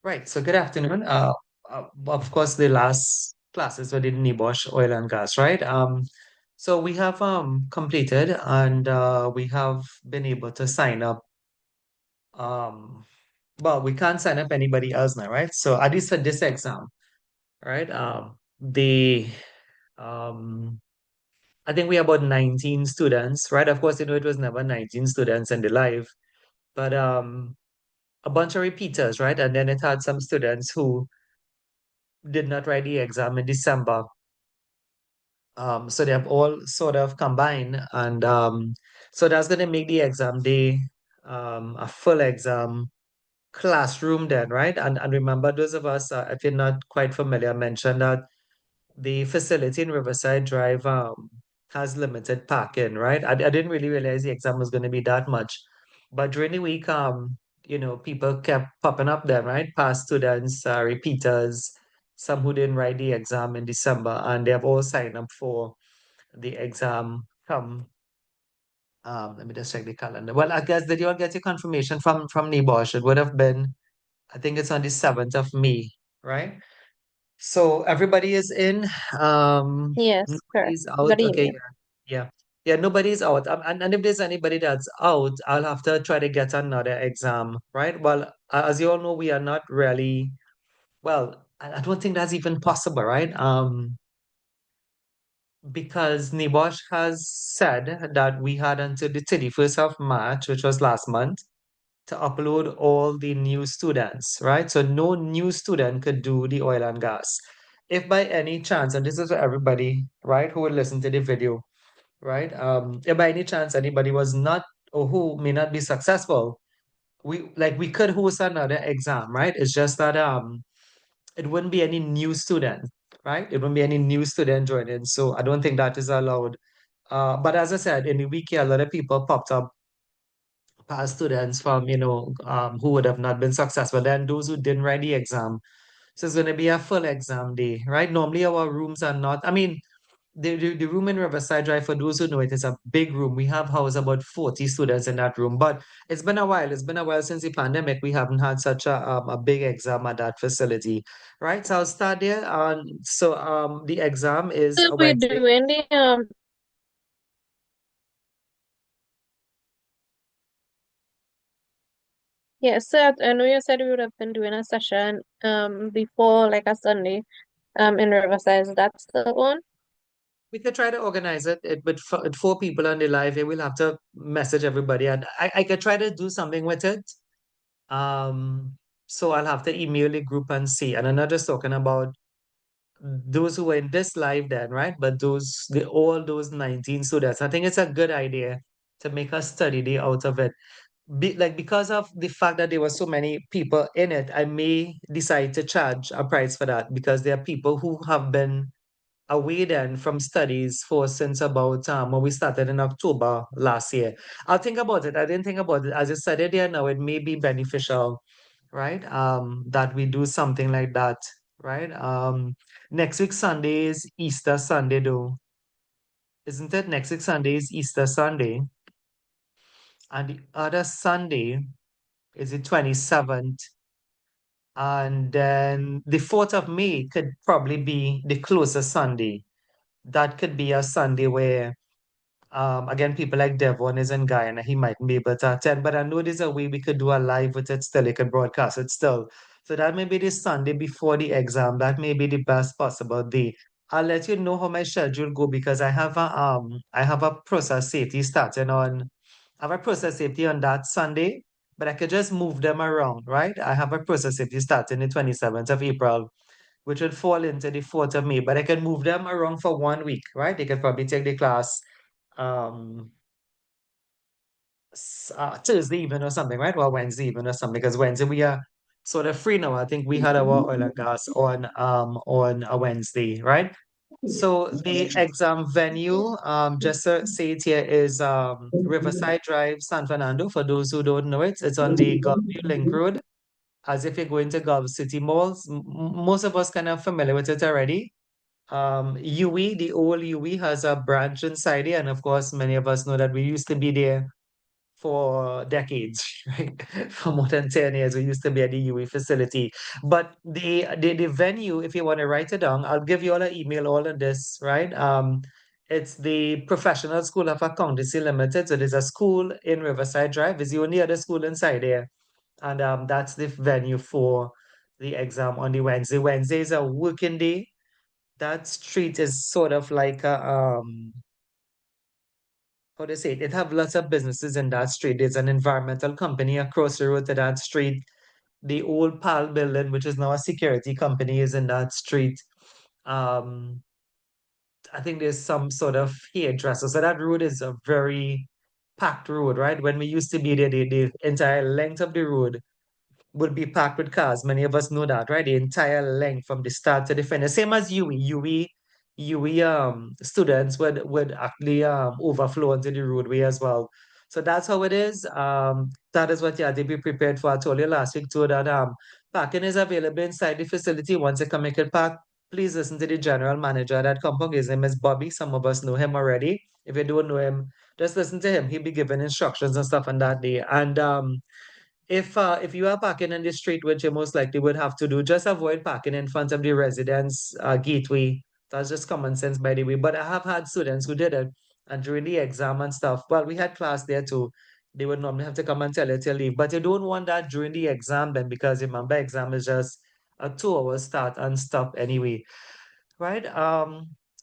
Right. So good afternoon. Of course, the last classes were the NIBOSH oil and gas, right? So we have completed and we have been able to sign up. Um, well, we can't sign up anybody else now, right? So at least for this exam, right? The um, I think we have about 19 students, right? Of course, it was never 19 students in the live, but a bunch of repeaters, right? And then it had some students who did not write the exam in December. So they have all sort of combined, and so that's going to make the exam day a full exam classroom then, right? And remember, those of us, if you're not quite familiar, mentioned that the facility in Riverside Drive has limited parking, right? I didn't really realize the exam was going to be that much, but during the week, people kept popping up there, right? Past students, repeaters, some who didn't write the exam in December, and they have all signed up for the exam come. Let me just check the calendar. Well, I guess did you all get your confirmation from NIBOSH? It would have been, I think it's on the 7th of May, right? So everybody is in. Yes, correct. Nobody's out. Good Okay, email. yeah, nobody's out. And if there's anybody that's out, I'll have to try to get another exam, right? Well, as you all know, we are not really, well, I don't think that's even possible, right? Because NIBOSH has said that we had until the 31st of March, which was last month, to upload all the new students, right? So no new student could do the oil and gas. If by any chance, and this is for everybody, right, who will listen to the video, right? If by any chance anybody was not or who may not be successful, we could host another exam, right? It's just that it wouldn't be any new student, right? It wouldn't be any new student joining. So I don't think that is allowed. But as I said, in the week here, a lot of people popped up past students from, who would have not been successful. Then those who didn't write the exam. So it's going to be a full exam day, right? Normally our rooms are not, I mean, the room in Riverside Drive, for those who know it, is a big room. We have housed about 40 students in that room, but it's been a while. It's been a while since the pandemic. We haven't had such a big exam at that facility, right? So I'll start there. The exam is So a we're Wednesday. doing the yes, so I know you said we would have been doing a session before like a Sunday in Riverside. Is that still on? We could try to organize it with four people on the live here. We'll have to message everybody, and I could try to do something with it. Um, so I'll have to email the group and see. And I'm not just talking about those who were in this live then, right? But all those 19 students. I think it's a good idea to make a study day out of it. Because of the fact that there were so many people in it, I may decide to charge a price for that because there are people who have been away then from studies for since about when we started in October last year. I'll think about it. I didn't think about it. As I said it there now, it may be beneficial, right? That we do something like that, right? Next week Sunday is Easter Sunday though. Isn't it? Next week Sunday is Easter Sunday. And the other Sunday is the 27th. And then the 4th of May could probably be the closest Sunday. That could be a Sunday where again, people like Devon is in Guyana, he mightn't be able to attend, but I know there's a way we could do a live with it still, you could broadcast it still. So that may be the Sunday before the exam. That may be the best possible day. I'll let you know how my schedule go because I have a process safety starting on I have a process safety on that Sunday, but I could just move them around, right? I have a process safety starting the 27th of April, which would fall into the 4th of May, but I can move them around for 1 week, right? They could probably take the class um Thursday evening or something, right? Or Wednesday evening or something, because Wednesday we are sort of free now. I think we had our oil and gas on a Wednesday, right? So the exam venue, just to say it here, is Riverside Drive, San Fernando. For those who don't know it, it's on the Gulfview Link Road. As if you're going to Gulf City Malls, most of us kind of familiar with it already. UE, the old UE has a branch inside it, and of course, many of us know that we used to be there for decades, right? For more than 10 years, we used to be at the UE facility. But the venue, if you want to write it down, I'll give you all an email, all of this, right? It's the Professional School of Accountancy Limited. So there's a school in Riverside Drive. It's the only other school inside there. And that's the venue for the exam on the Wednesday. Wednesday is a working day. That street is sort of like a how to say it, it have lots of businesses in that street. There's an environmental company across the road to that street. The old PAL building, which is now a security company, is in that street. Um, I think there's some sort of hairdresser. So that road is a very packed road, right? When we used to be there, the entire length of the road would be packed with cars. Many of us know that, right? The entire length from the start to the finish. Same as UE students would actually overflow onto the roadway as well. So that's how it is. That is what you have to be prepared for. I told you last week too that parking is available inside the facility. Once you come make it park, please listen to the general manager at that compound. His name is Bobby. Some of us know him already. If you don't know him, just listen to him. He'll be giving instructions and stuff on that day. And if you are parking in the street, which you most likely would have to do, just avoid parking in front of the residence gateway. That's just common sense, by the way. But I have had students who did it, and during the exam and stuff. Well, we had class there too. They would normally have to come and tell you to leave, but you don't want that during the exam then, because remember, exam is just a 2 hour start and stop anyway, right?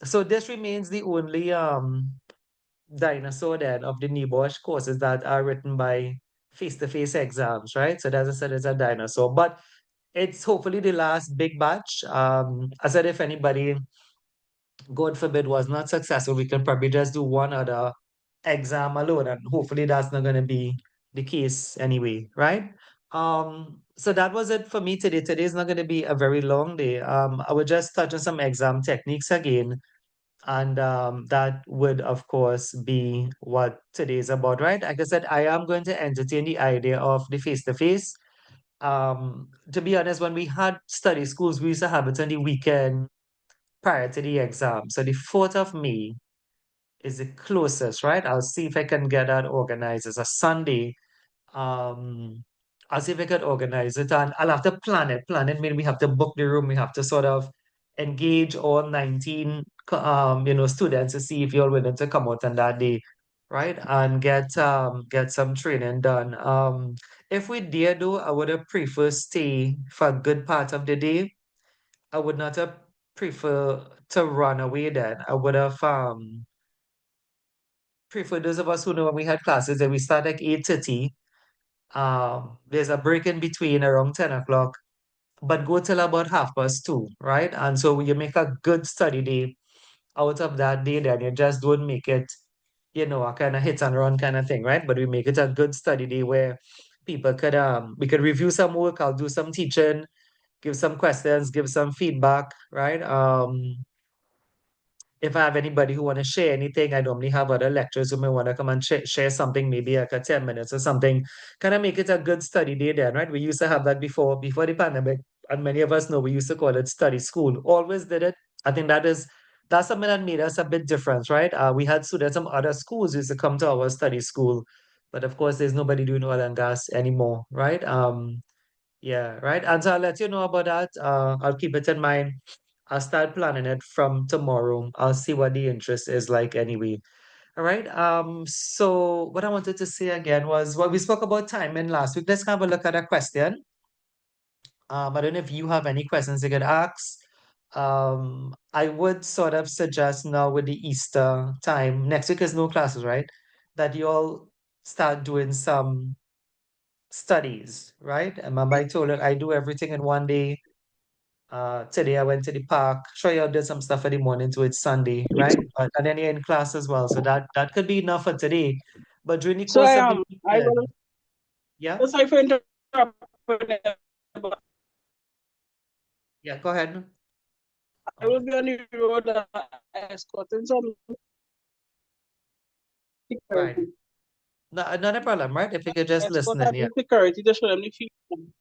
So this remains the only dinosaur then of the NEBOSH courses that are written by face-to-face exams, right? So as I said, it's a dinosaur, but it's hopefully the last big batch. I said, if anybody, God forbid, was not successful, we can probably just do one other exam alone, and hopefully that's not going to be the case anyway, right? So that was it for me today. Today is not going to be a very long day. I would just touch on some exam techniques again, and that would, of course, be what today is about, right? Like I said, I am going to entertain the idea of the face-to-face. To be honest, when we had study schools, we used to have it on the weekend prior to the exam. So the 4th of May is the closest, right? I'll see if I can get that organized. It's a Sunday. um, I'll see if I could organize it, and I'll have to plan it. Plan it mean we have to book the room. We have to sort of engage all 19 students to see if you're willing to come out on that day, right? And get some training done. If we dare do, I would have preferred stay for a good part of the day. I would not have preferred to run away then. I would have preferred, those of us who know when we had classes that we start like 8:30. There's a break in between around 10 o'clock, but go till about 2:30, right? And so you make a good study day out of that day, then you just don't make it, a kind of hit and run kind of thing, right? But we make it a good study day where people could we could review some work, I'll do some teaching, give some questions, give some feedback, right? If I have anybody who want to share anything, I normally have other lecturers who may want to come and share something, maybe like a 10 minutes or something, kind of make it a good study day then, right? We used to have that before the pandemic, and many of us know we used to call it study school. Always did it. I think that's something that made us a bit different, right? We had students from other schools who used to come to our study school, but of course, there's nobody doing oil and gas anymore, right? Yeah, right. And so I'll let you know about that. I'll keep it in mind. I'll start planning it from tomorrow. I'll see what the interest is like anyway. All right. So what I wanted to say again was, well, we spoke about timing last week. Let's have a look at a question. I don't know if you have any questions you could ask. I would sort of suggest now with the Easter time, next week is no classes, right? That you all start doing some studies, right? And remember, I told you I do everything in one day. Today I went to the park. Sure, you did some stuff in the morning to it's Sunday, right? But and then you're in class as well. So that could be enough for today. But during the So course of the I will weekend, yeah, sorry for interrupting, but yeah, go ahead. I will be on the road escorting some Right. security. No, not a problem, right? If you could just Escort listen in, and yeah. security to show them the feedback.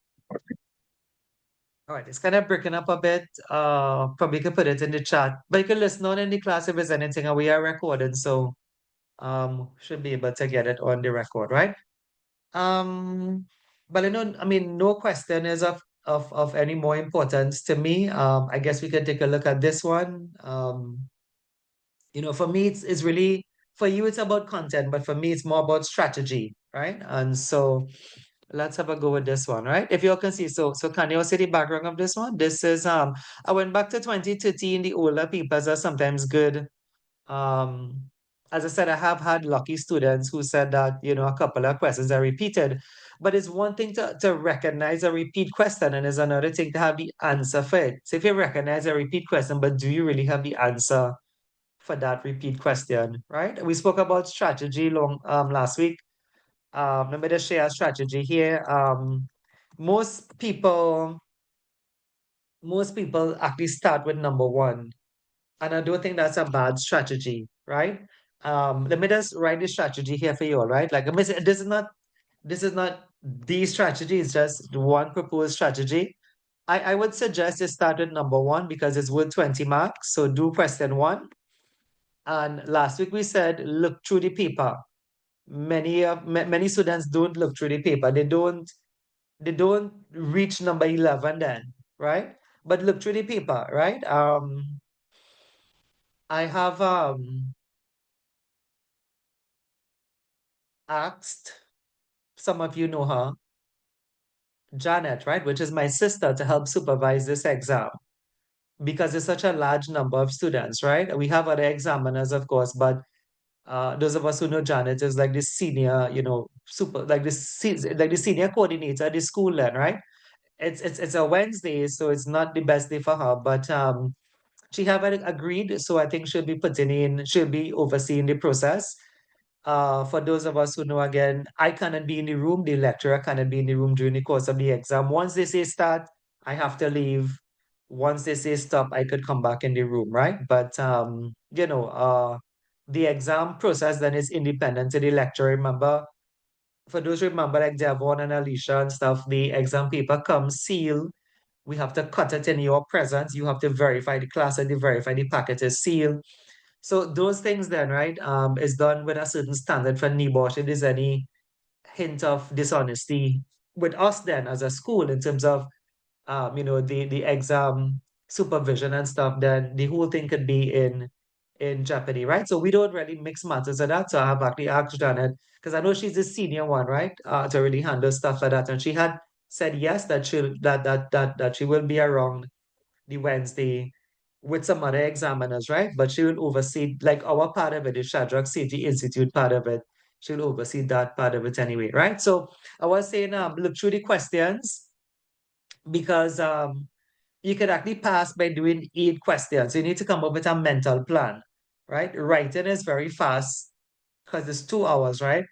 All right, it's kind of breaking up a bit. Probably could put it in the chat, but you can listen on in the class if there's anything, and we are recording, so should be able to get it on the record, right? But I know, I mean, no question is of any more importance to me. I guess we can take a look at this one. For me, it's really, for you, it's about content, but for me, it's more about strategy, right? And so let's have a go with this one, right? If you all can see, so can you all see the background of this one? This is, I went back to 2013, the older papers are sometimes good. Um, as I said, I have had lucky students who said that, a couple of questions are repeated, but it's one thing to recognize a repeat question, and it's another thing to have the answer for it. So if you recognize a repeat question, but do you really have the answer for that repeat question, right? We spoke about strategy last week. Let me just share a strategy here. Most people, most people actually start with number one, and I don't think that's a bad strategy, right? Let me just write the strategy here for you all, right? Like, this is not the strategy, it's just one proposed strategy. I would suggest you start with number one because it's worth 20 marks. So do question one. And last week we said look through the paper. Many students don't look through the paper. They don't reach number 11 then, right? But look through the paper, right? I have asked, some of you know her, Janet, right, which is my sister, to help supervise this exam because it's such a large number of students, right? We have other examiners, of course, but those of us who know Janet is like the senior, like the senior coordinator at the school then, right? It's a Wednesday, so it's not the best day for her, but she haven't agreed, so I think she'll be overseeing the process. For those of us who know, again, I cannot be in the room, the lecturer cannot be in the room during the course of the exam. Once they say start, I have to leave. Once they say stop, I could come back in the room, right? But the exam process then is independent to the lecturer. Remember, for those who remember, like Devon and Alicia and stuff, the exam paper comes sealed. We have to cut it in your presence. You have to verify the class and verify the packet is sealed. So those things then, right, is done with a certain standard for NEBOSH. If there's any hint of dishonesty with us then as a school in terms of, the exam supervision and stuff, then the whole thing could be in jeopardy, right? So we don't really mix matters of that. So I have actually asked Janet, because I know she's the senior one, right, to really handle stuff like that. And she had said yes, that she will be around the Wednesday with some other examiners, right? But she will oversee, like our part of it, the Shadrach Safety Institute part of it. She'll oversee that part of it anyway, right? So I was saying, look through the questions because you could actually pass by doing 8 questions. You need to come up with a mental plan, right? Writing is very fast because it's 2 hours, right?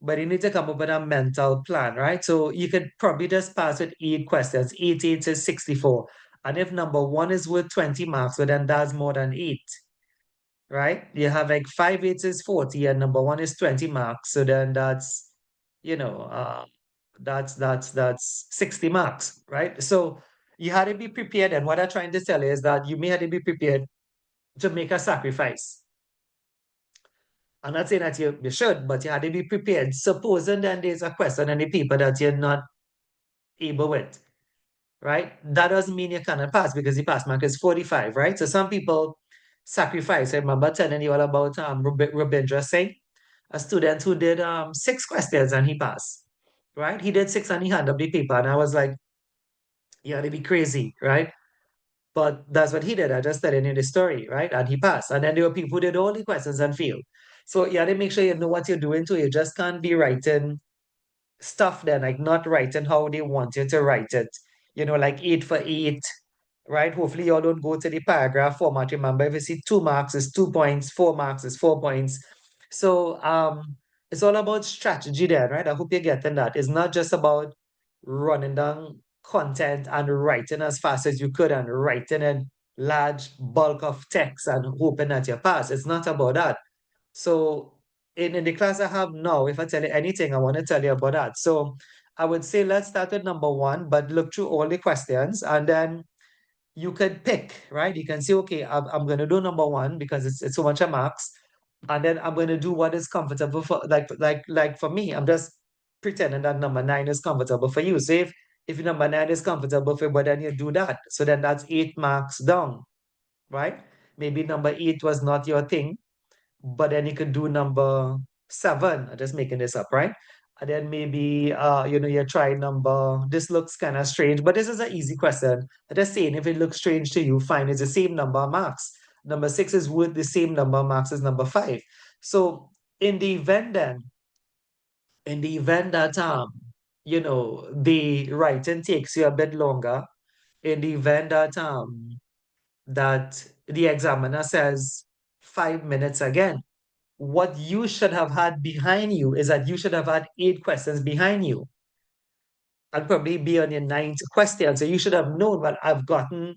But you need to come up with a mental plan, right? So you could probably just pass with 8 questions. 8 is 64. And if number one is worth 20 marks, so then that's more than 8, right? You have like 5 8 is 40 and number one is 20 marks. So then that's, you know, that's 60 marks, right? So you had to be prepared. And what I'm trying to tell you is that you may have to be prepared to make a sacrifice. I'm not saying that you should, but you had to be prepared. Supposing then there's a question in the paper that you're not able with, right? That doesn't mean you cannot pass because the pass mark is 45, right? So some people sacrifice. I remember telling you all about Rabindra Singh, a student who did 6 questions and he passed, right? He did 6 and he handed up the paper. And I was like, you had to be crazy, right? But that's what he did. I just telling you the story, right? And he passed. And then there were people who did all the questions and failed. So you have to make sure you know what you're doing too. You just can't be writing stuff then, like not writing how they want you to write it. Like 8 for 8, right? Hopefully you all don't go to the paragraph format. Remember, if you see 2 marks is 2 points, 4 marks is 4 points. So it's all about strategy there, right? I hope you're getting that. It's not just about running down content and writing as fast as you could and writing in large bulk of text and hoping that you pass. It's not about that. So in the class I have now, if I tell you anything, I want to tell you about that. So I would say let's start with number one, but look through all the questions and then you could pick, right? You can say, okay, I'm going to do number one because it's so much a marks. And then I'm going to do what is comfortable for like for me. I'm just pretending that number 9 is comfortable for you. So if number 9 is comfortable for you, but then you do that. So then that's 8 marks down, right? Maybe number 8 was not your thing, but then you could do number 7. I'm just making this up, right? And then maybe you try number, this looks kind of strange, but this is an easy question. I'm just saying if it looks strange to you, fine, it's the same number of marks. Number 6 is worth the same number of marks as number 5. So in the event then, in the event that the writing takes you a bit longer, in the event that the examiner says 5 minutes again, what you should have had behind you is that you should have had 8 questions behind you and probably be on your ninth question. So you should have known, well, I've done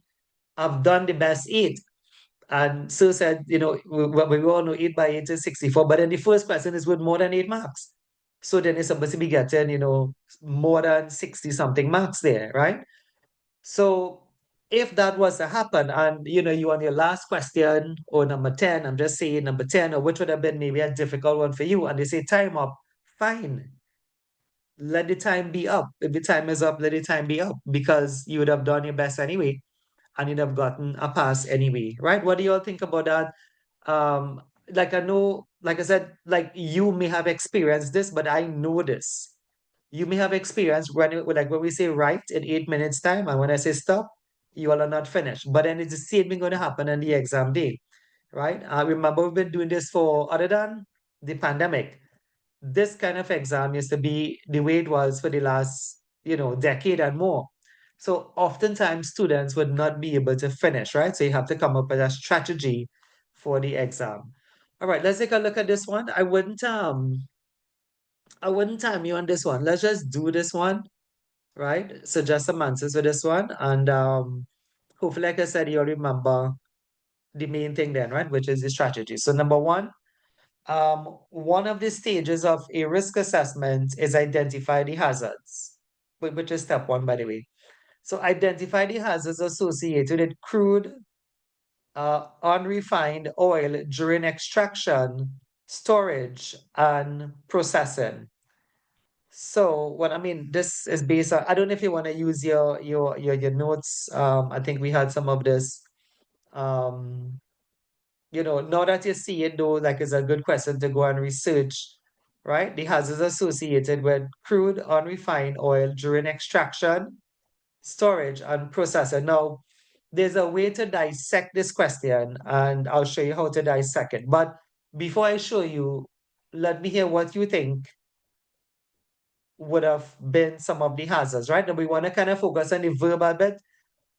the best 8. And so said, we all know 8 by 8 is 64, but then the first question is worth more than 8 marks. So then it's supposed to be getting, more than 60 something marks there, right? So if that was to happen and you on your last question or number 10, I'm just saying number 10, or which would have been maybe a difficult one for you, and they say time up, fine. Let the time be up. If the time is up, let the time be up because you would have done your best anyway and you'd have gotten a pass anyway, right? What do you all think about that? Like I know, like I said, like you may have experienced this, but I know this. You may have experienced when we say right in 8 minutes time, and when I say stop, you all are not finished. But then it's the same thing going to happen on the exam day, right? I remember we've been doing this for other than the pandemic. This kind of exam used to be the way it was for the last, decade and more. So oftentimes students would not be able to finish, right? So you have to come up with a strategy for the exam. All right, let's take a look at this one. I wouldn't time you on this one. Let's just do this one, right? So just some answers for this one. And hopefully, like I said, you'll remember the main thing then, right? Which is the strategy. So number one of the stages of a risk assessment is identify the hazards, which is step 1, by the way. So identify the hazards associated with crude, unrefined oil during extraction, storage, and processing. So what I mean, this is based on, I don't know if you want to use your notes. I think we had some of this. Um, now that you see it though, like it's a good question to go and research, right? The hazards associated with crude, unrefined oil during extraction, storage, and processing. Now, there's a way to dissect this question, and I'll show you how to dissect it. But before I show you, let me hear what you think would have been some of the hazards, right? Now we want to kind of focus on the verb a bit.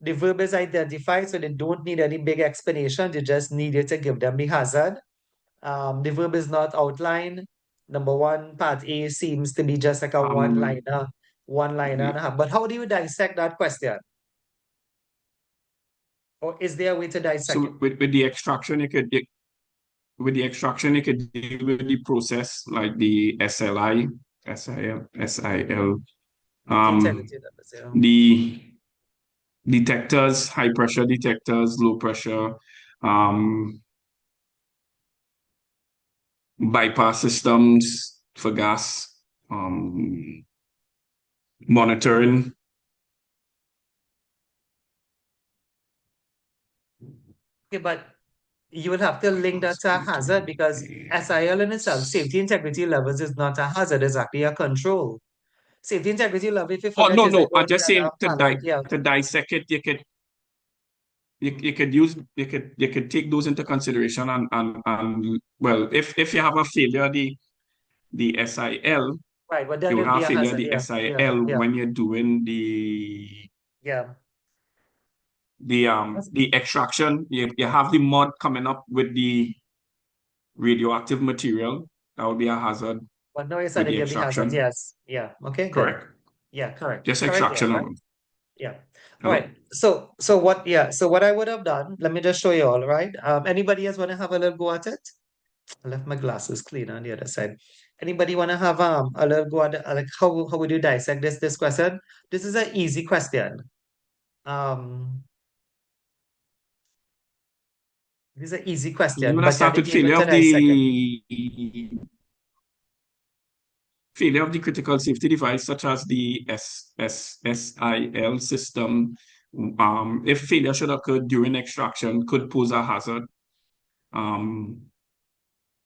The verb is identified, so they don't need any big explanation. They just need you to give them the hazard. The verb is not outlined. Number 1, part A seems to be just like a one-liner and a half. But how do you dissect that question? Or is there a way to dissect it? So with the extraction, you could deal with the process like the SLI, SIL, SIL, Integrity levels, yeah. the detectors, high pressure detectors, low pressure, bypass systems for gas, monitoring. Okay, but you will have to link that to a hazard because SIL in itself, safety integrity levels, is not a hazard, it's actually a control. Safety integrity level, if you Oh forget, no, is no, like I'm only just at saying a palate, yeah. to dissect it, you could take those into consideration and well, if you have a failure the SIL, Right, but then you will there'll be have a failure hazard, the yeah. SIL Yeah. when you're doing Yeah. the extraction. You have the mud coming up with the radioactive material. That would be a hazard But no, it's with to the give the hazard, extraction. yes. Yeah. Okay, good. Correct. Yeah, correct. Just Correct, yeah, extraction right? alone. Yeah. All Hello? right. So what I would have done, let me just show you all, right? Anybody else want to have a little go at it? I left my glasses clean on the other side. Anybody want to have a little go at it? Like how would you dissect this question? This is an easy question. Um This is an easy You question, want to but you have start to with be able to dissect it. failure of the critical safety device, such as the SSIL system. If failure should occur during extraction, could pose a hazard.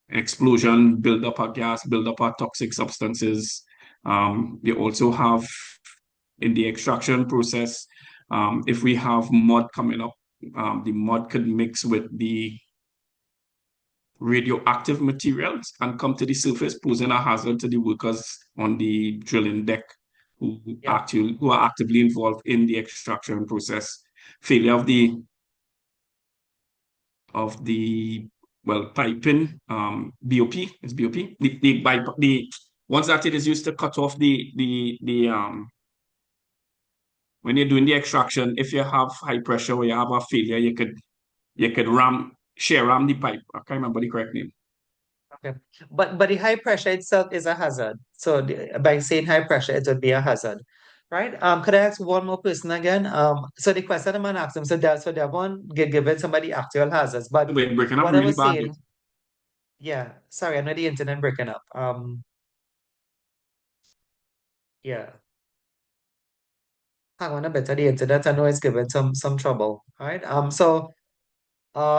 Explosion, build up of gas, build up of toxic substances. They also have in the extraction process, if we have mud coming up, the mud could mix with the radioactive materials and come to the surface, posing a hazard to the workers on the drilling deck who are actively involved in the extraction process. Failure of the piping, BOP is BOP. The once that it is used to cut off the when you're doing the extraction, if you have high pressure or you have a failure, you could shear ram the pipe. I can't remember the correct name. Okay. But the high pressure itself is a hazard. So by saying high pressure, it would be a hazard. Right? Could I ask one more person again? So the question I'm gonna ask them, so they won't given somebody actual hazards, but We're breaking up what I really was bad. saying, yeah, sorry, I know the internet breaking up. Yeah. Hang on a bit, the internet I know is giving some trouble. All right. So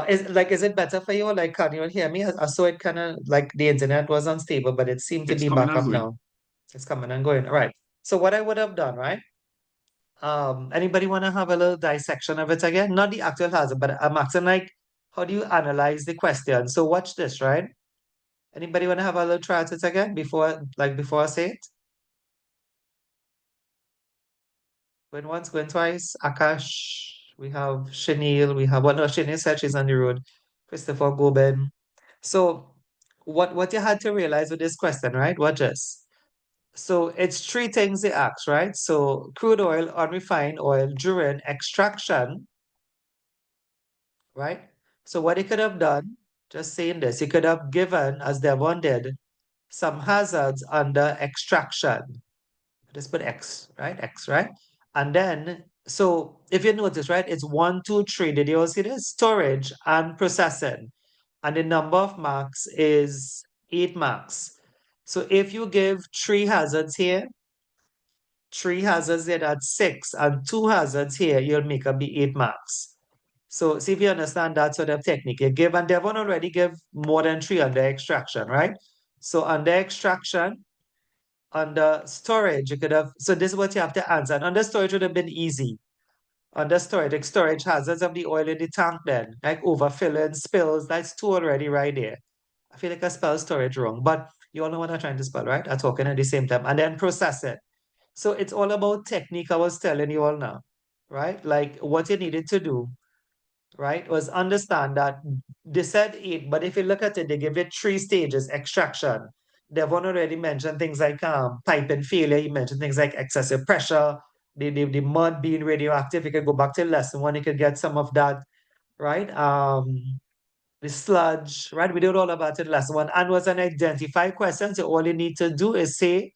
is it better for you? Like, can you hear me? I saw it kind of like the internet was unstable, but it seemed to It's be coming back and up going. now. It's coming and going. All right. So what I would have done, right? Anybody want to have a little dissection of it again? Not the actual hazard, but I'm asking like, how do you analyze the question? So watch this, right? Anybody want to have a little try at it again before I say it? Going once, going twice. Akash, we have Chanel, no, Chanel said she's on the road. Christopher Goben. So what you had to realize with this question, right? Watch this. So it's three things they ask, right? So crude oil, unrefined oil during extraction, right? So what he could have done, just saying this, he could have given, as Devon did, some hazards under extraction. Just put X, right? X, right? And then, so if you notice, right, it's 1, 2, 3. Did you all see this? Storage and processing. And the number of marks is 8 marks. So if you give 3 hazards here, 3 hazards there, that's 6, and 2 hazards here, you'll make up the 8 marks. So see if you understand that sort of technique. You give, and Devon already give more than 3 under extraction, right? So under extraction, under storage, you could have, so this is what you have to answer. And under storage would have been easy. Under storage, like storage hazards of the oil in the tank then, like overfilling, spills, that's 2 already right there. I feel like I spelled storage wrong, but you all know what I'm trying to spell, right? I'm talking at the same time. And then process it. So it's all about technique, I was telling you all now, right? Like what you needed to do, right, was understand that they said 8, but if you look at it, they give it 3 stages, extraction. Devon already mentioned things like pipe and failure. He mentioned things like excessive pressure, the mud being radioactive. You could go back to lesson 1, you could get some of that, right? The sludge, right? We did all about it lesson 1. And was an identify question. So all you need to do is say,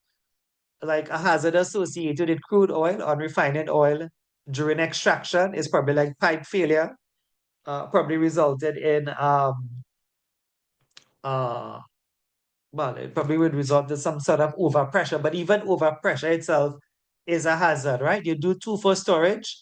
like a hazard associated with crude oil or refined oil during extraction is probably like pipe failure, probably resulted in uh well, it probably would result in some sort of overpressure, but even overpressure itself is a hazard, right? You do 2 for storage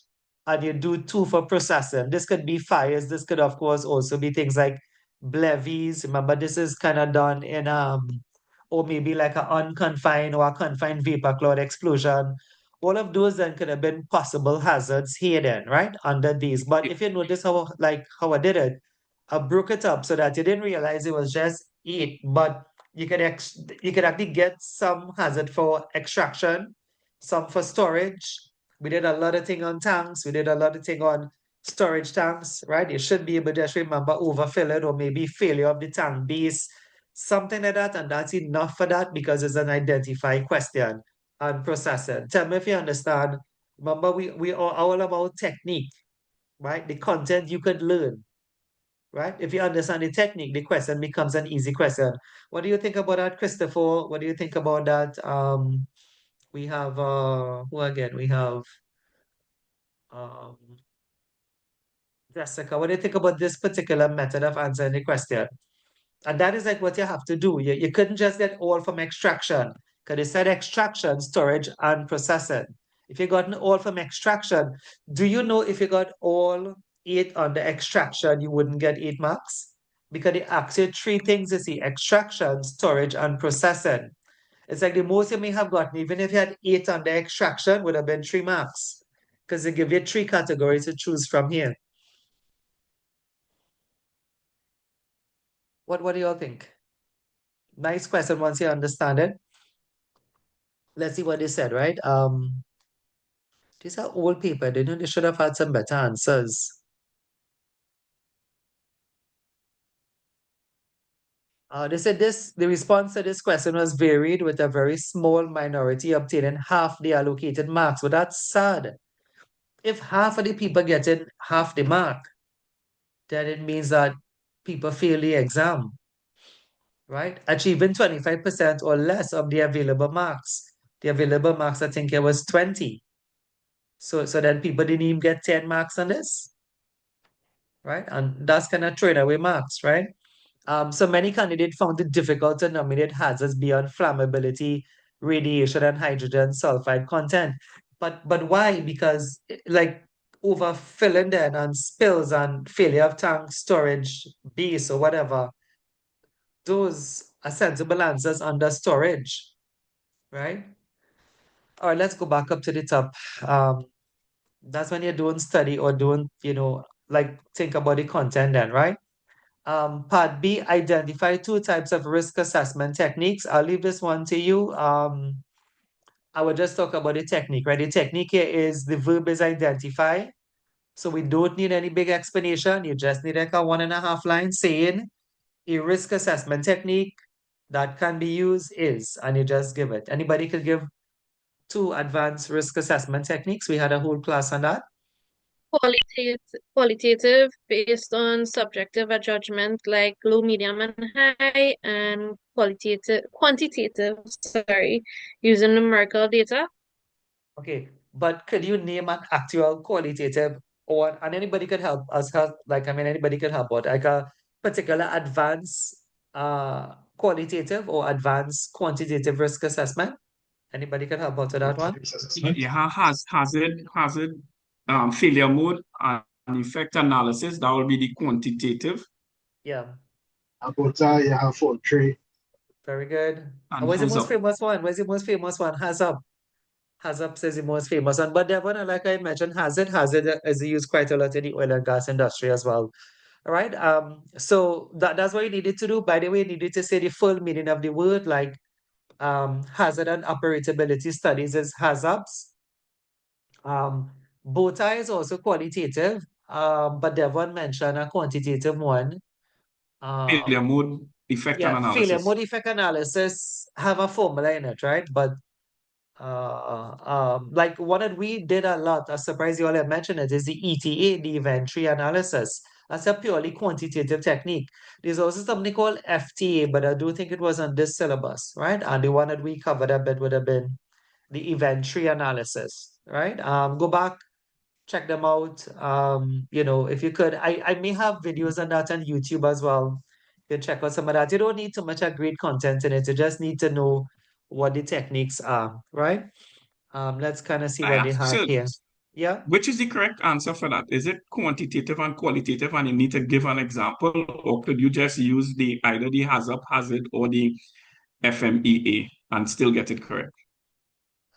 and you do 2 for processing. This could be fires, this could of course also be things like levies. Remember, this is kind of done in or maybe like an unconfined or a confined vapor cloud explosion. All of those then could have been possible hazards here then, right? Under these. But if you notice how I did it, I broke it up so that you didn't realize it was just 8, but you could actually get some hazard for extraction, some for storage. We did a lot of thing on tanks. We did a lot of thing on storage tanks, right? You should be able to just remember overfilling or maybe failure of the tank base, something like that, and that's enough for that because it's an identify question and processing. Tell me if you understand. Remember, we are all about technique, right? The content you could learn, right? If you understand the technique, the question becomes an easy question. What do you think about that, Christopher? What do you think about that? We have who again? We have um Jessica, what do you think about this particular method of answering the question? And that is like what you have to do. You couldn't just get all from extraction, because they said extraction, storage, and processing. If you got all from extraction, do you know if you got all 8 on the extraction, you wouldn't get 8 marks? Because they ask you 3 things, you see, extraction, storage, and processing. It's like the most you may have gotten, even if you had 8 on the extraction, would have been 3 marks. Because they give you 3 categories to choose from here. What do you all think? Nice question once you understand it. Let's see what they said, right? These are old paper. They should have had some better answers. They said the response to this question was varied, with a very small minority obtaining half the allocated marks. But that's sad. If half of the people getting half the mark, then it means that people fail the exam, right? Achieving 25% or less of the available marks. The available marks, I think it was 20. So then people didn't even get 10 marks on this, right? And that's kind of throwing away marks, right? So many candidates found it difficult to nominate hazards beyond flammability, radiation, and hydrogen sulfide content. But why? Because like overfilling then and spills and failure of tank storage base or whatever, those are sensible answers under storage, right? All right, let's go back up to the top. That's when you're doing study or doing, like think about the content then, right? Part B, identify 2 types of risk assessment techniques. I'll leave this one to you. I will just talk about the technique, right? The technique here is the verb is identify. So we don't need any big explanation. You just need like a 1.5 line saying a risk assessment technique that can be used is, and you just give it. Anybody could give 2 advanced risk assessment techniques. We had a whole class on that. Qualitative based on subjective judgment like low, medium, and high, and quantitative, using numerical data. Okay, but could you name an actual qualitative and anybody could help us help, anybody could help out, like a particular advanced qualitative or advanced quantitative risk assessment? Anybody could help out with that one? Yeah, hazard, failure mode and effect analysis. That will be the quantitative. Yeah, About you have 4-3. very good. And Where's the most HAZUP. famous one? Where's the most famous one? HAZUP. HAZUP says the most famous one. But that one, like I mentioned, Hazard is used quite a lot in the oil and gas industry as well. All right. So that's what you needed to do. By the way, you needed to say the full meaning of the word, like hazard and operability studies is HAZUPs. BOTA is also qualitative, but Devon mentioned a quantitative one. Failure mode effect Yeah, failure analysis. mode effect analysis have a formula in it, right? But like one that we did a lot, I'm surprised you all have mentioned it, is the ETA, the inventory analysis. That's a purely quantitative technique. There's also something called FTA, but I do think it was on this syllabus, right? And the one that we covered a bit would have been the inventory analysis, right? Go back, check them out. If you could, I may have videos on that on YouTube as well. You can check out some of that. You don't need too much great content in it. You just need to know what the techniques are, right? Let's kind of see what they have here. Yeah. Which is the correct answer for that? Is it quantitative and qualitative, and you need to give an example, or could you just use either the HAZUP, hazard, or the FMEA and still get it correct?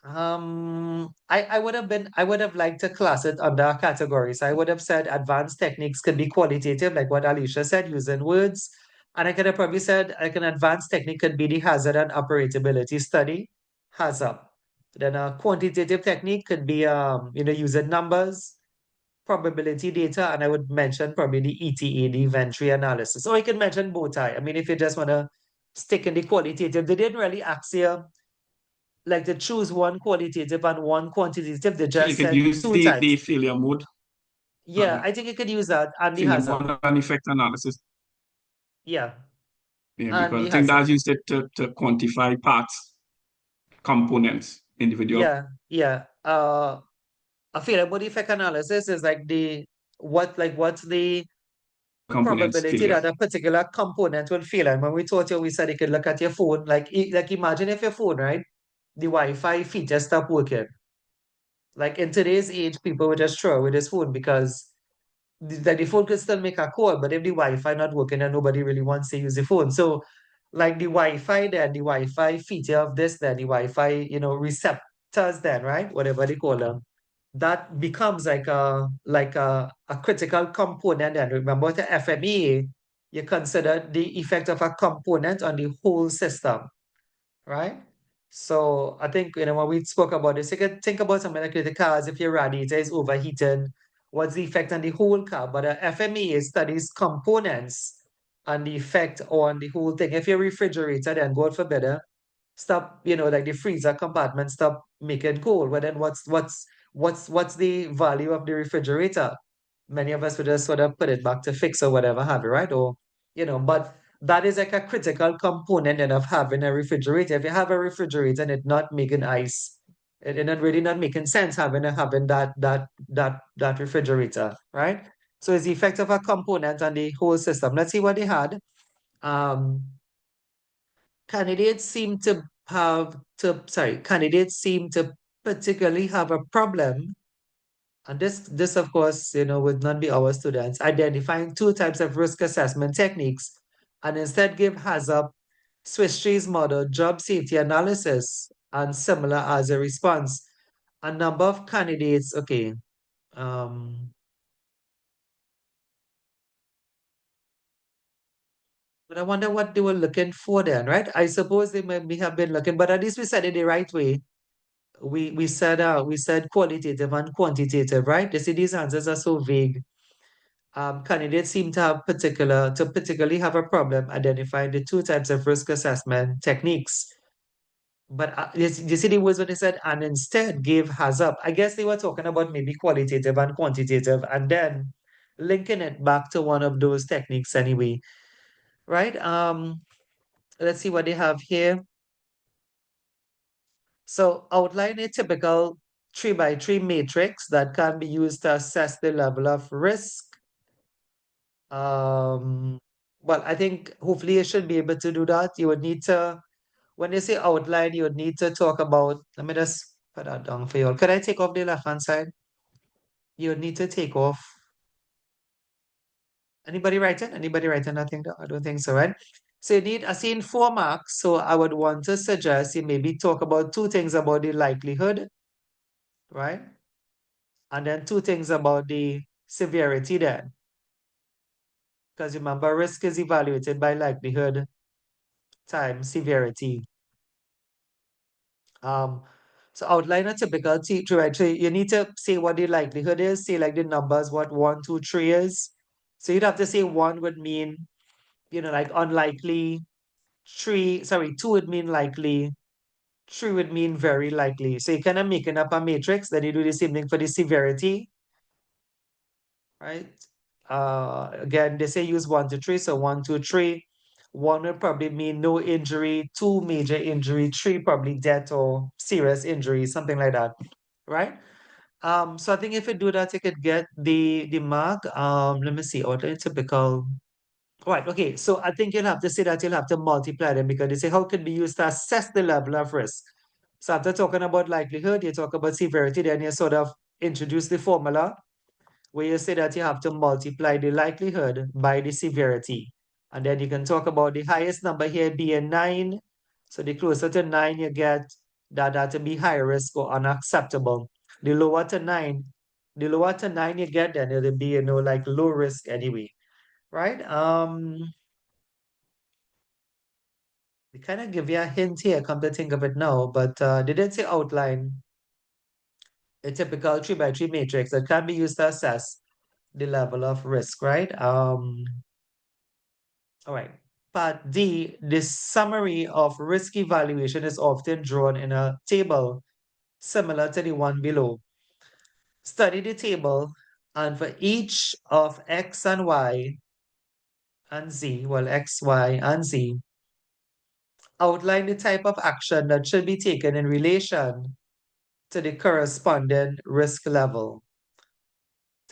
I would have liked to class it under categories. I would have said advanced techniques could be qualitative, like what Alicia said, using words. And I could have probably said like an advanced technique could be the hazard and operability study, HAZUP. Then a quantitative technique could be using numbers, probability data, and I would mention probably the ETA, the inventory analysis. Or I could mention both. I mean, if you just want to stick in the qualitative, they didn't really ask you like to choose one qualitative and one quantitative. They So just you could said use 2 the types. failure mode. Yeah, I think you could use that and the Failure HAZUP. mode and effect analysis. Yeah. Yeah, And because the I think HAZUP. that's used to quantify parts, components, individual. Yeah. A failure mode effect analysis is like what's the Components probability failure. that a particular component will fail? And when we taught you, we said you could look at your phone, like imagine if your phone, right? The Wi-Fi feature stop working. Like in today's age, people would just throw away this phone because the phone could still make a call, but if the Wi-Fi not working and nobody really wants to use the phone. So like the Wi-Fi then, the Wi-Fi feature of this, then the Wi-Fi, receptors then, right? Whatever they call them. That becomes like a critical component. And remember the FMEA, you consider the effect of a component on the whole system, right? So I think when we spoke about this, you can think about something like the cars. If your radiator is overheating, what's the effect on the whole car? But FMEA studies components and the effect on the whole thing. If your refrigerator, then God forbid, stop, like the freezer compartment stop making cold. Well, then what's the value of the refrigerator? Many of us would just sort of put it back to fix or whatever have you, right? Or, but that is like a critical component then of having a refrigerator. If you have a refrigerator and it's not making ice, it not really not making sense having that refrigerator, right? So it's the effect of a component on the whole system. Let's see what they had. Candidates seem to particularly have a problem, and this of course, would not be our students, identifying two types of risk assessment techniques, and instead give HAZUP, Swiss Trees model, job safety analysis, and similar as a response. A number of candidates, okay, but I wonder what they were looking for then, right? I suppose they maybe have been looking, but at least we said it the right way. We said qualitative and quantitative, right? You see, these answers are so vague. Candidates seem to particularly have a problem identifying the two types of risk assessment techniques. But you see the words what they said, and instead gave HAZUP. I guess they were talking about maybe qualitative and quantitative, and then linking it back to one of those techniques anyway, right? Let's see what they have here. So outline a typical 3x3 matrix that can be used to assess the level of risk. Well, I think hopefully you should be able to do that. You would need to, when you say outline, you would need to talk about, let me just put that down for you all. Could I take off the left-hand side? You would need to take off. Anybody writing? Anybody writing? I don't think so, right? So you need, I see in 4 marks, so I would want to suggest you maybe talk about 2 things about the likelihood, right? And then 2 things about the severity then. Because remember, risk is evaluated by likelihood times severity. So outline a typical teacher, right? So you need to say what the likelihood is, say like the numbers, what 1, 2, 3 is. So you'd have to say 1 would mean, like unlikely, 2 would mean likely, 3 would mean very likely. So you're kind of making up a matrix, then you do the same thing for the severity, right? Again, they say use 1 to 3, so 1, 2, 3. 1 would probably mean no injury, 2 major injury, 3 probably death or serious injury, something like that, right? So I think if you do that, you could get the mark. Let me see, outline typical. Right, okay, so I think you'll have to say that you'll have to multiply them because they say how could be used to assess the level of risk. So after talking about likelihood, you talk about severity, then you sort of introduce the formula where you say that you have to multiply the likelihood by the severity. And then you can talk about the highest number here being 9. So the closer to 9 you get, that to be high risk or unacceptable. The lower to 9 you get, then it'll be, like low risk anyway, right? We kind of give you a hint here, come to think of it now, but they did say outline a typical 3x3 matrix that can be used to assess the level of risk, right? All right. Part D, the summary of risk evaluation is often drawn in a table similar to the one below. Study the table, and for each of X and Y and Z, well, X, Y, and Z, outline the type of action that should be taken in relation to the corresponding risk level.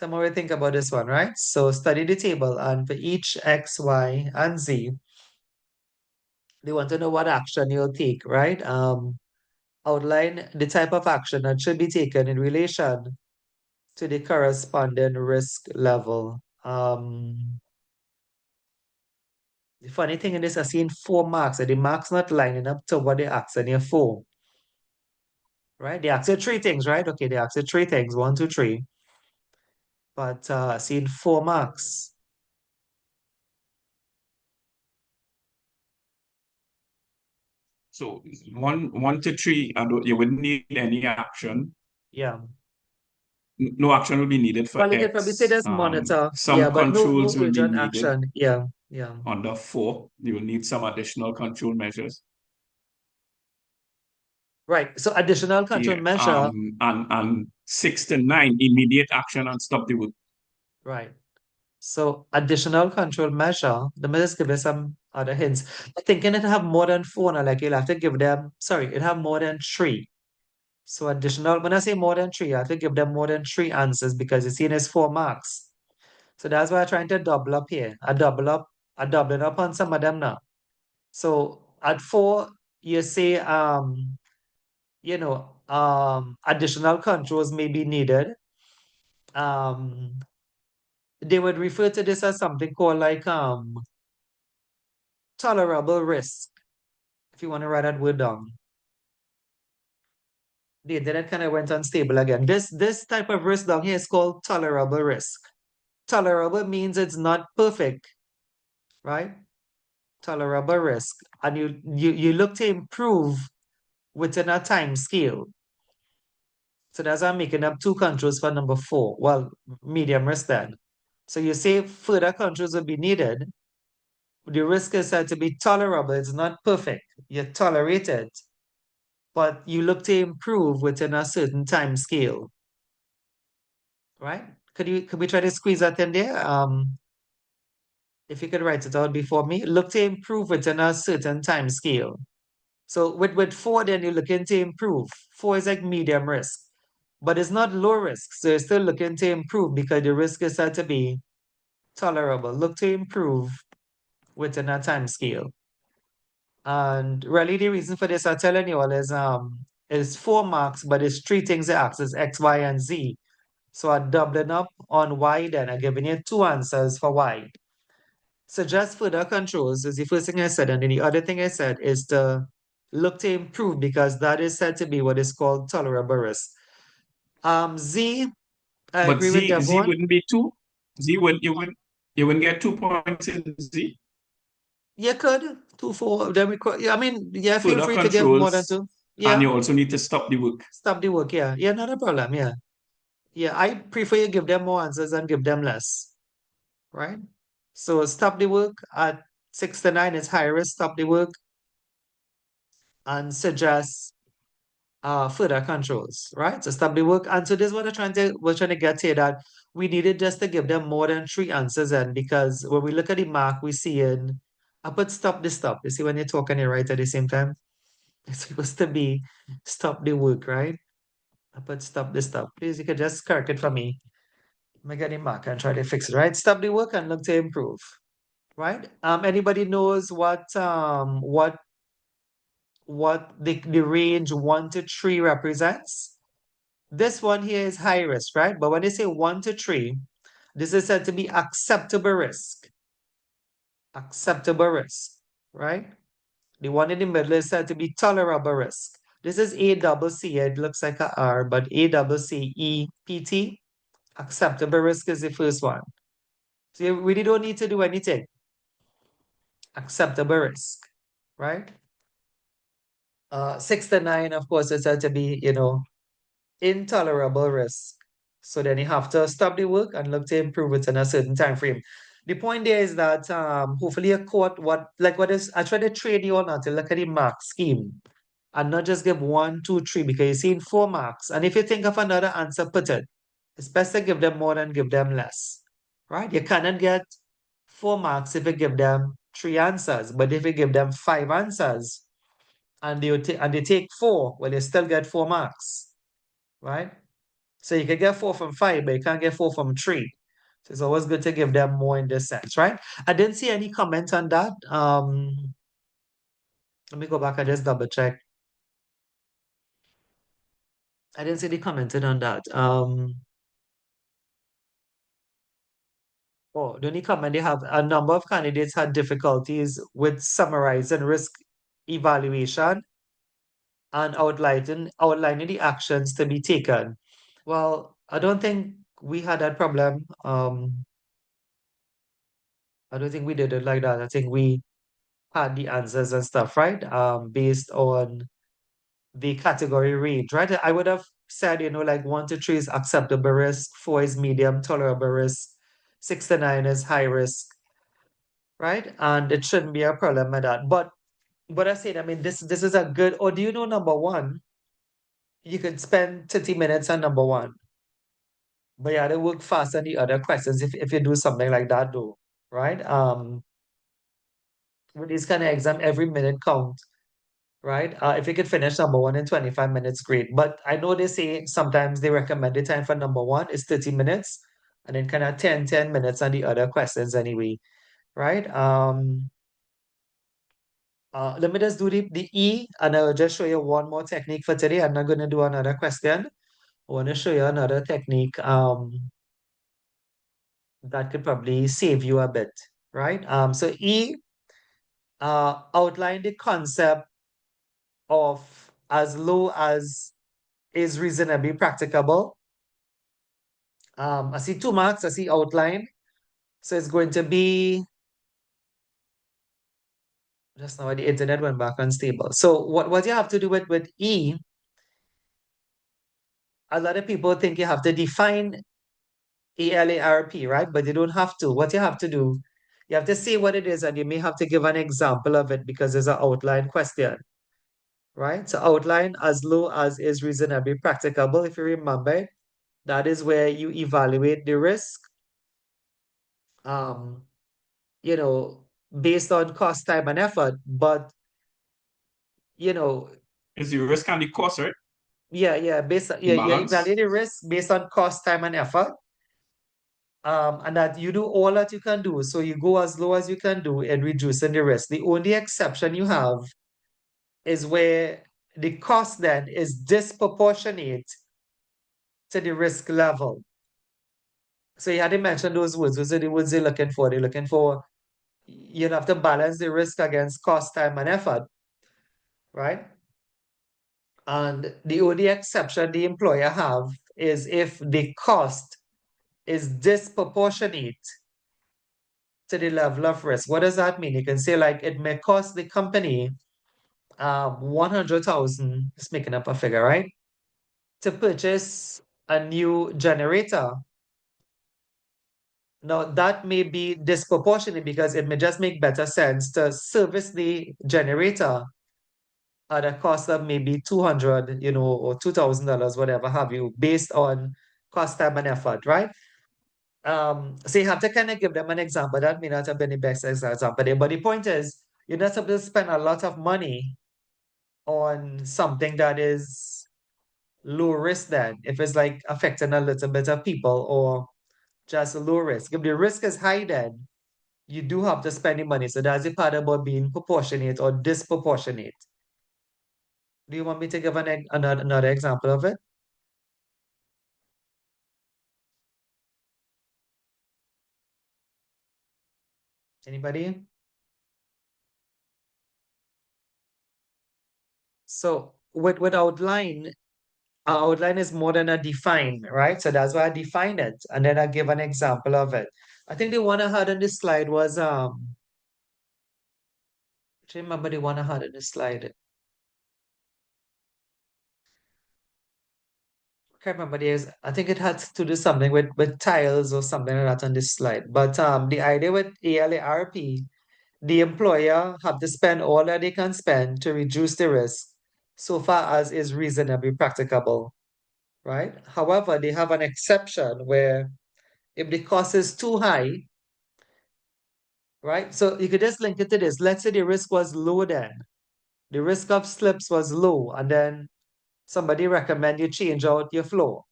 Some more think about this one, right? So study the table, and for each X, Y, and Z, they want to know what action you'll take, right? Outline the type of action that should be taken in relation to the corresponding risk level. The funny thing in this, I've seen 4 marks, and the marks not lining up to what they asked in here for. Right? They asked you 3 things, right? Okay, they asked you 3 things, 1, 2, 3. But I've seen 4 marks. So 1 to 3, you wouldn't need any action. Yeah. No action will be needed for Well, you X. could probably say there's monitor. Some Yeah, but no controls will be urgent needed. action. Yeah, yeah. Under 4, you will need some additional control measures. Right. So additional control Yeah, measure. and 6 to 9, immediate action and stop the work. Right. So additional control measure. Let me just give you some other hints. I'm thinking it have more than 4, now, like you'll have to give them, sorry, it have more than 3. So additional, when I say more than 3, I have to give them more than 3 answers because you see it's 4 marks. So that's why I'm trying to double up here. I doubling up on some of them now. So at 4, you say additional controls may be needed. They would refer to this as something called like tolerable risk. If you want to write that word down. The internet kind of went unstable again. This type of risk down here is called tolerable risk. Tolerable means it's not perfect, right? Tolerable risk. And you look to improve within a time scale. So that's why I'm making up 2 controls for number 4. Well, medium risk then. So you say further controls will be needed. The risk is said to be tolerable. It's not perfect. You tolerate it, but you look to improve within a certain time scale. Right? Could we try to squeeze that in there? If you could write it out before me. Look to improve within a certain time scale. So with 4, then you're looking to improve. 4 is like medium risk, but it's not low risk. So you're still looking to improve because the risk is said to be tolerable. Look to improve within a time scale. And really the reason for this I'm telling you all is 4 marks, but it's 3 things they ask is X, Y, and Z. So I'm doubling up on Y then. I'm giving you 2 answers for Y. Suggest further controls is the first thing I said, and then the other thing I said is to look to improve because that is said to be what is called tolerable risk. Z, I But agree with Z Devon. wouldn't be 2. You wouldn't get 2 points in Z. You could 2, 4. Then we could. Yeah, I mean, yeah, feel Further free to give more than controls, 2. Yeah, and you also need to stop the work. stop the work. Yeah, yeah, not a problem. Yeah, yeah. I prefer you give them more answers and give them less. Right. So stop the work at 6 to 9 is high risk. Stop the work and suggest further controls, right? So stop the work. And so this is what we're trying to get here, that we needed just to give them more than 3 answers in, because when we look at the mark, we see I put stop the stop. You see when you're talking and you write at the same time? It's supposed to be stop the work, right? I put stop the stop. Please, you could just correct it for me. Make any mark and try to fix it, right? Stop the work and look to improve. Right? Anybody knows what the range 1 to 3 represents? This one here is high risk, right? But when they say 1 to 3, this is said to be acceptable risk. Acceptable risk, right? The one in the middle is said to be tolerable risk. This is ACC. It looks like a R, but ACCEPT. Acceptable risk is the first one. So you really don't need to do anything. Acceptable risk, right? 6 to 9, of course, is said to be, intolerable risk. So then you have to stop the work and look to improve it in a certain time frame. The point there is that hopefully you caught I try to train you on how to look at the mark scheme and not just give 1, 2, 3 because you're seeing 4 marks. And if you think of another answer, put it. It's best to give them more than give them less. Right? You cannot get 4 marks if you give them 3 answers. But if you give them 5 answers and they take 4, well, you still get 4 marks. Right? So you can get 4 from 5, but you can't get 4 from 3. So it's always good to give them more in this sense, right? I didn't see any comment on that. Let me go back and just double check. I didn't see any commented on that. Oh, the only comment they have, a number of candidates had difficulties with summarizing risk evaluation and outlining the actions to be taken. Well, I don't think we had that problem. I don't think we did it like that. I think we had the answers and stuff, right? Based on the category range, right? I would have said, like 1 to 3 is acceptable risk, 4 is medium tolerable risk, 6 to 9 is high risk, right? And it shouldn't be a problem with that. But I said, I mean, this is a good, or do you know number one? You could spend 30 minutes on number one. But yeah, they work fast on the other questions if you do something like that though, right? With this kind of exam, every minute count, right? If you could finish number one in 25 minutes, great. But I know they say sometimes they recommend the time for number one is 30 minutes and then kind of 10 minutes on the other questions anyway, right? Let me just do the E and I'll just show you one more technique for today. I'm not going to do another question. I want to show you another technique that could probably save you a bit, right? So E outline the concept of as low as is reasonably practicable. I see 2 marks, I see outline. So it's going to be, just now the internet went back unstable. So what you have to do with E, a lot of people think you have to define ALARP, right? But you don't have to. What you have to do, you have to say what it is and you may have to give an example of it because there's an outline question, right? So outline as low as is reasonably practicable. If you remember, that is where you evaluate the risk, you know, based on cost, time, and effort. But, you know, Is the risk and the cost, right? yeah, you Balance. evaluate the risk based on cost, time, and effort. And that you do all that you can do. So you go as low as you can do in reducing the risk. The only exception you have is where the cost then is disproportionate to the risk level. So you had to mention those words. Those are the words they're looking for. They're looking for, you have to balance the risk against cost, time, and effort, right? And the only exception the employer have is if the cost is disproportionate to the level of risk. What does that mean? You can say like it may cost the company 100,000, just making up a figure, right? To purchase a new generator. Now that may be disproportionate because it may just make better sense to service the generator at a cost of maybe 200, or $2,000, whatever have you, based on cost, time, and effort, right? So you have to kind of give them an example. That may not have been the best example there, but the point is, you're not supposed to spend a lot of money on something that is low risk then, if it's like affecting a little bit of people or just low risk. If the risk is high then, you do have to spend the money. So that's the part about being proportionate or disproportionate. Do you want me to give another example of it? Anybody? So with outline, our outline is more than a define, right? So that's why I define it. And then I give an example of it. I think the one I had on this slide was, I remember the one I had on this slide. Can't remember I think it had to do something with tiles or something like that on this slide. But the idea with ALARP, the employer have to spend all that they can spend to reduce the risk so far as is reasonably practicable, right? However, they have an exception where if the cost is too high, right? So you could just link it to this. Let's say the risk was low then. The risk of slips was low, and then somebody recommend you change out your floor.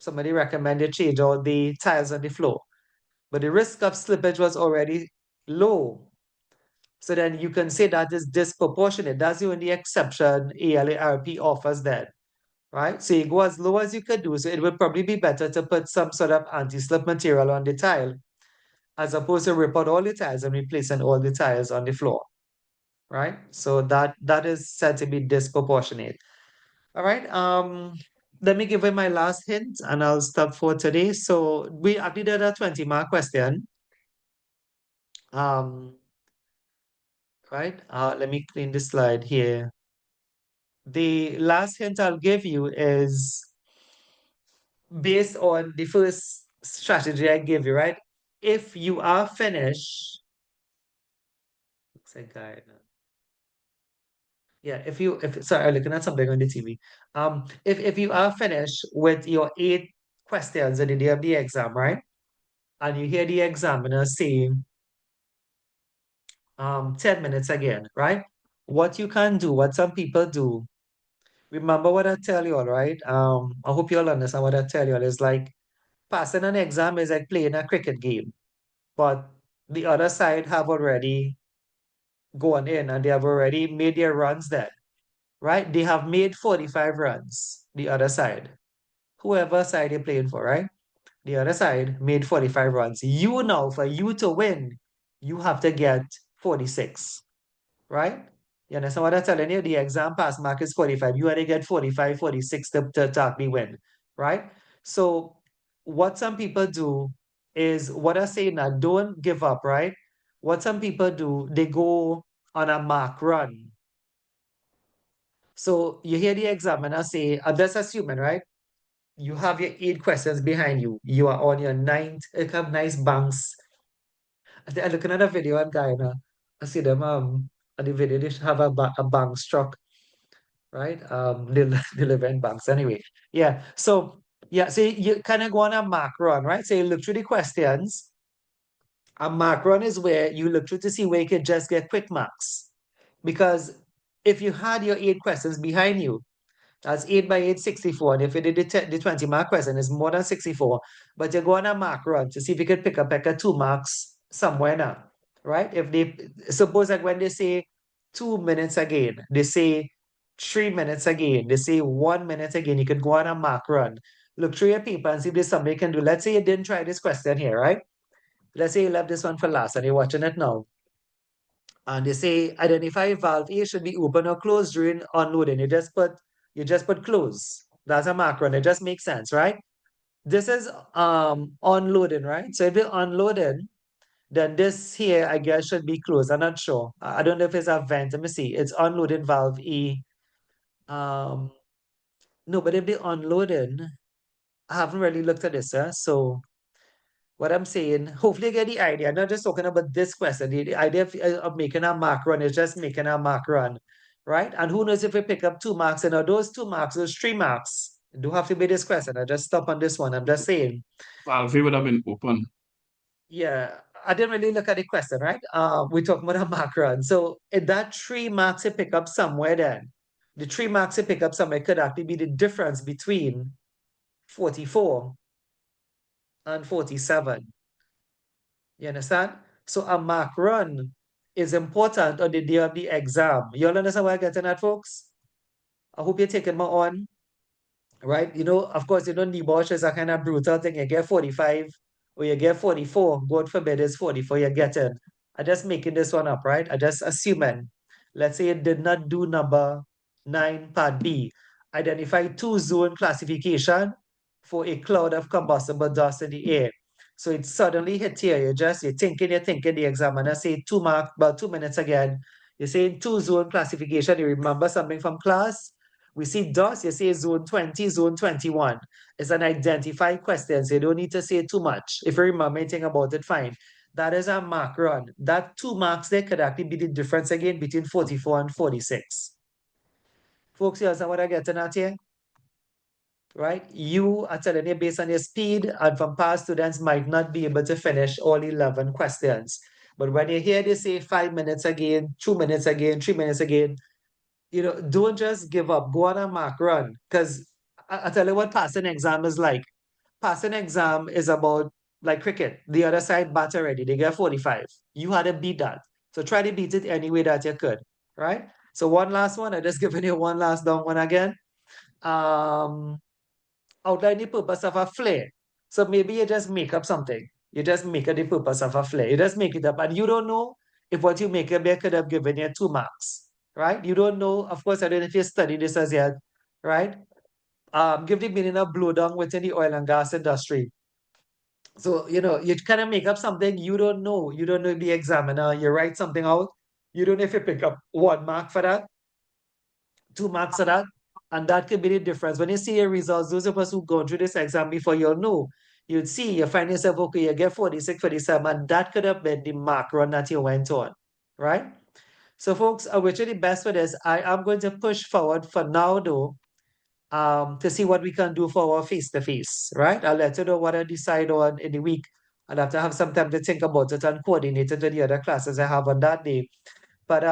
somebody recommended change out the tiles on the floor, but the risk of slippage was already low. So then you can say that is disproportionate. That's the only exception ALARP offers then, right? So you go as low as you could do. So it would probably be better to put some sort of anti-slip material on the tile as opposed to rip out all the tiles and replacing all the tiles on the floor, right? So that is said to be disproportionate. All right. Let me give you my last hint and I'll stop for today. So we actually did a 20-mark question. Right. Let me clean this slide here. The last hint I'll give you is based on the first strategy I gave you, right? If you are finished, looks like yeah, sorry, I'm looking at something on the TV. If you are finished with your 8 questions on the day of the exam, right? And you hear the examiner say 10 minutes again, right? What you can do, what some people do, remember what I tell you all, right? I hope you all understand what I tell you all. It's like passing an exam is like playing a cricket game, but the other side have already gone in and they have already made their runs there, right? They have made 45 runs, the other side. Whoever side you're playing for, right? The other side made 45 runs. You now, for you to win, you have to get 46, right? You understand what I'm telling you? The exam pass mark is 45. You had to get 45, 46 to actually win, right? So what some people do is what I say now, don't give up, right? What some people do, they go on a mark run. So you hear the examiner say, I'm just assuming, right? You have your 8 questions behind you. You are on your 9th, you have nice banks. I'm looking at a video on Guyana. I see them on the video, they have a bank struck, right? They live in banks anyway. Yeah. So yeah, so you kind of go on a mark run, right? So you look through the questions. A mark run is where you look through to see where you could just get quick marks. Because if you had your 8 questions behind you, that's 8 by 8, 64. And if you did the 20-mark question, it's more than 64. But you go on a mark run to see if you could pick up like a 2 marks somewhere now, right? If they suppose like when they say 2 minutes again, they say 3 minutes again, they say 1 minute again, you could go on a mark run. Look through your paper and see if there's something you can do. Let's say you didn't try this question here, right? Let's say you left this one for last and you're watching it now. And they say identify valve A should be open or closed during unloading. You just put close. That's a mark run. It just makes sense, right? This is unloading, right? So if you're unloading, then this here I guess should be closed. I'm not sure. I don't know if it's a vent. Let me see. It's unloading valve E. No, but if they're unloading, I haven't really looked at this, so what I'm saying, hopefully you get the idea. I'm not just talking about this question. The idea of making a mark run is just making a mark run, right? And who knows if we pick up 2 marks, and those 2 marks, those 3 marks, it don't have to be this question. I just stop on this one. I'm just saying. Valve would have been open. Yeah, I didn't really look at the question, right? We're talking about a mark run. So if that 3 marks you pick up somewhere then, the 3 marks you pick up somewhere could actually be the difference between 44 and 47. You understand? So a mark run is important on the day of the exam. You all understand where I'm getting at, folks? I hope you're taking my on, right? You know, of course, debauch is a kind of brutal thing. You get 45 or you get 44. God forbid it's 44 you're getting. I'm just making this one up, right? I just assuming. Let's say you did not do number 9, part B. Identify 2 zone classification for a cloud of combustible dust in the air. So it suddenly hit here. You're thinking, the examiner say 2 marks, about 2 minutes again. You're saying 2 zone classification. You remember something from class? We see dust, you say zone 20, zone 21. It's an identified question, so you don't need to say too much. If you remember anything about it, fine. That is a mark run. That 2 marks there could actually be the difference again between 44 and 46. Folks, you understand what I'm getting at here? Right? You are telling you based on your speed, and from past students might not be able to finish all 11 questions. But when you hear they say 5 minutes again, 2 minutes again, 3 minutes again, don't just give up. Go on a mark run. Because I tell you what passing exam is like. pass an exam is about like cricket. The other side bat already. They get 45. You had to beat that. So try to beat it any way that you could, right? So one last one. I just given you one last down one again. Um, outline the purpose of a flare. So maybe you just make up something. You just make up the purpose of a flare. You just make it up, and you don't know if what you make up there could have given you 2 marks, right? You don't know. Of course, I don't know if you studied this as yet, right? Give the meaning of blowdown within the oil and gas industry. So, you kind of make up something you don't know. You don't know the examiner. You write something out. You don't know if you pick up 1 mark for that, 2 marks for that. And that could be the difference. When you see your results, those of us who go through this exam before, you'll know. You'd see, you find yourself, okay, you get 46, 47, and that could have been the mark run that you went on, right? So, folks, I wish you the best for this. I am going to push forward for now, though, to see what we can do for our face-to-face, right? I'll let you know what I decide on in the week. I'll have to have some time to think about it and coordinate it with the other classes I have on that day. But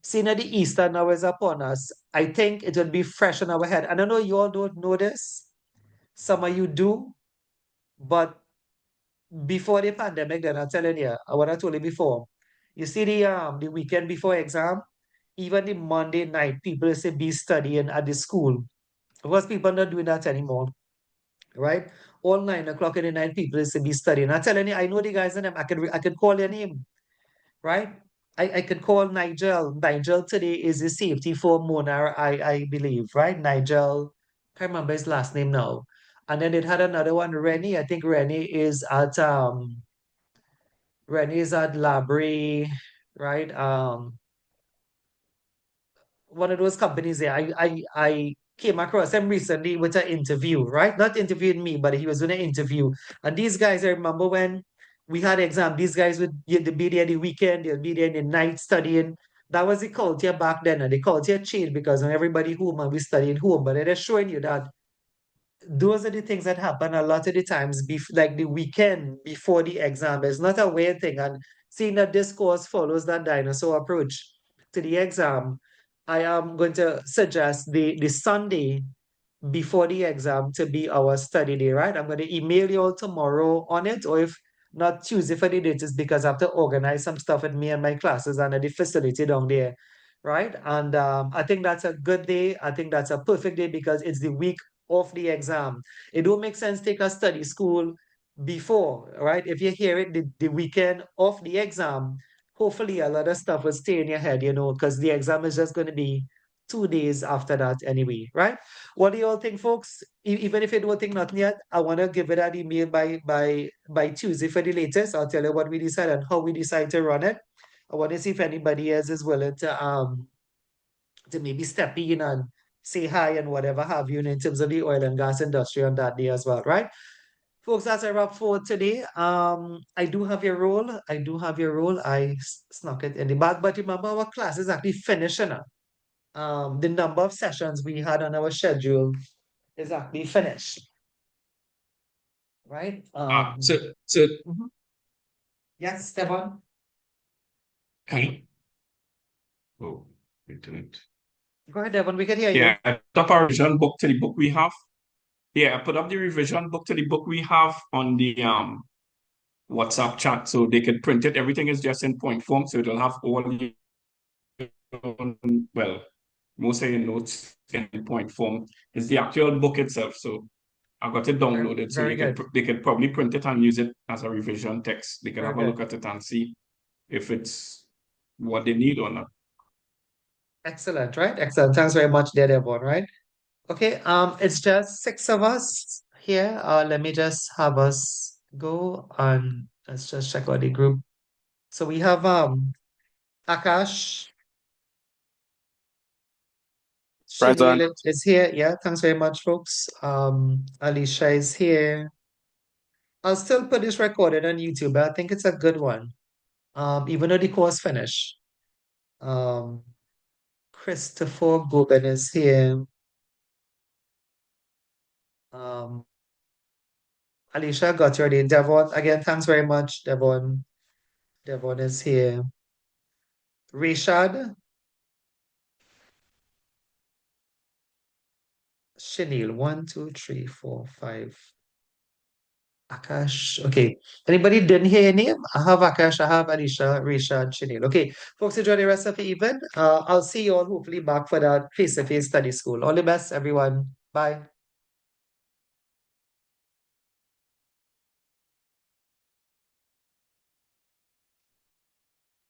seeing that the Easter now is upon us, I think it will be fresh in our head. And I know you all don't know this. Some of you do. But before the pandemic, then I'm telling you, what I told you before, you see the weekend before exam, even the Monday night, people used to be studying at the school. Of course, people are not doing that anymore, right? All 9 o'clock in the night, people used to be studying. I'm telling you, I know the guys in them. I could call your name, right? I could call Nigel. Nigel today is the safety for Mona, I believe, right? Nigel, can't remember his last name now. And then it had another one, Rennie. I think Rennie is at Labrie, right? One of those companies there. I came across him recently with an interview, right? Not interviewing me, but he was doing an interview. And these guys, I remember when we had exam, these guys would be there the weekend, they'll be there in the night studying. That was the culture back then, and the culture changed because when everybody home and we studying home, but it is showing you that those are the things that happen a lot of the times, like the weekend before the exam. It's not a weird thing. And seeing that this course follows that dinosaur approach to the exam, I am going to suggest the Sunday before the exam to be our study day, right? I'm going to email you all tomorrow on it, or if not Tuesday for the date, is because I have to organize some stuff with me and my classes and at the facility down there, right? And I think that's a good day. I think that's a perfect day because it's the week of the exam. It don't make sense take a study school before, right? If you hear it the weekend of the exam, hopefully a lot of stuff will stay in your head, because the exam is just going to be 2 days after that anyway, right? What do you all think, folks? Even if you don't think nothing yet, I want to give it an email by Tuesday for the latest. I'll tell you what we decide and how we decide to run it. I want to see if anybody else is willing to maybe step in and say hi and whatever have you in terms of the oil and gas industry on that day as well, right? Folks, that's a wrap for today. I do have your role. I do have your role. I snuck it in the back, but remember our class is actually finishing up. The number of sessions we had on our schedule is actually finished, right? So Mhm. Yes, Stefan? okay. Oh, internet. Go ahead, Devon. We can hear you. Yeah, I put up our revision book to the book we have. Yeah, I put up the revision book to the book we have on the WhatsApp chat so they could print it. Everything is just in point form, so it'll have all the well, most of your notes in point form. It's the actual book itself, so I got it downloaded, so Very good. they could probably print it and use it as a revision text. They can Very have a good. look at it and see if it's what they need or not. Excellent, right? Excellent. Thanks very much there, Devon, right? Okay, it's just 6 of us here. Let me just have us go and let's just check out the group. So we have Akash. Present. Shirley is here. Yeah, thanks very much, folks. Alicia is here. I'll still put this recorded on YouTube. I think it's a good one. Even though the course finished. Um, Christopher Goben is here. Alicia got your name. Devon, again, thanks very much, Devon. Devon is here. Rishad. Chenille, 1, 2, 3, 4, 5. Akash. Okay. Anybody didn't hear your name? I have Akash, I have Alicia, Risha, and Chanel. Okay. Folks, enjoy the rest of the evening. I'll see you all hopefully back for that face-to-face study school. All the best, everyone. Bye.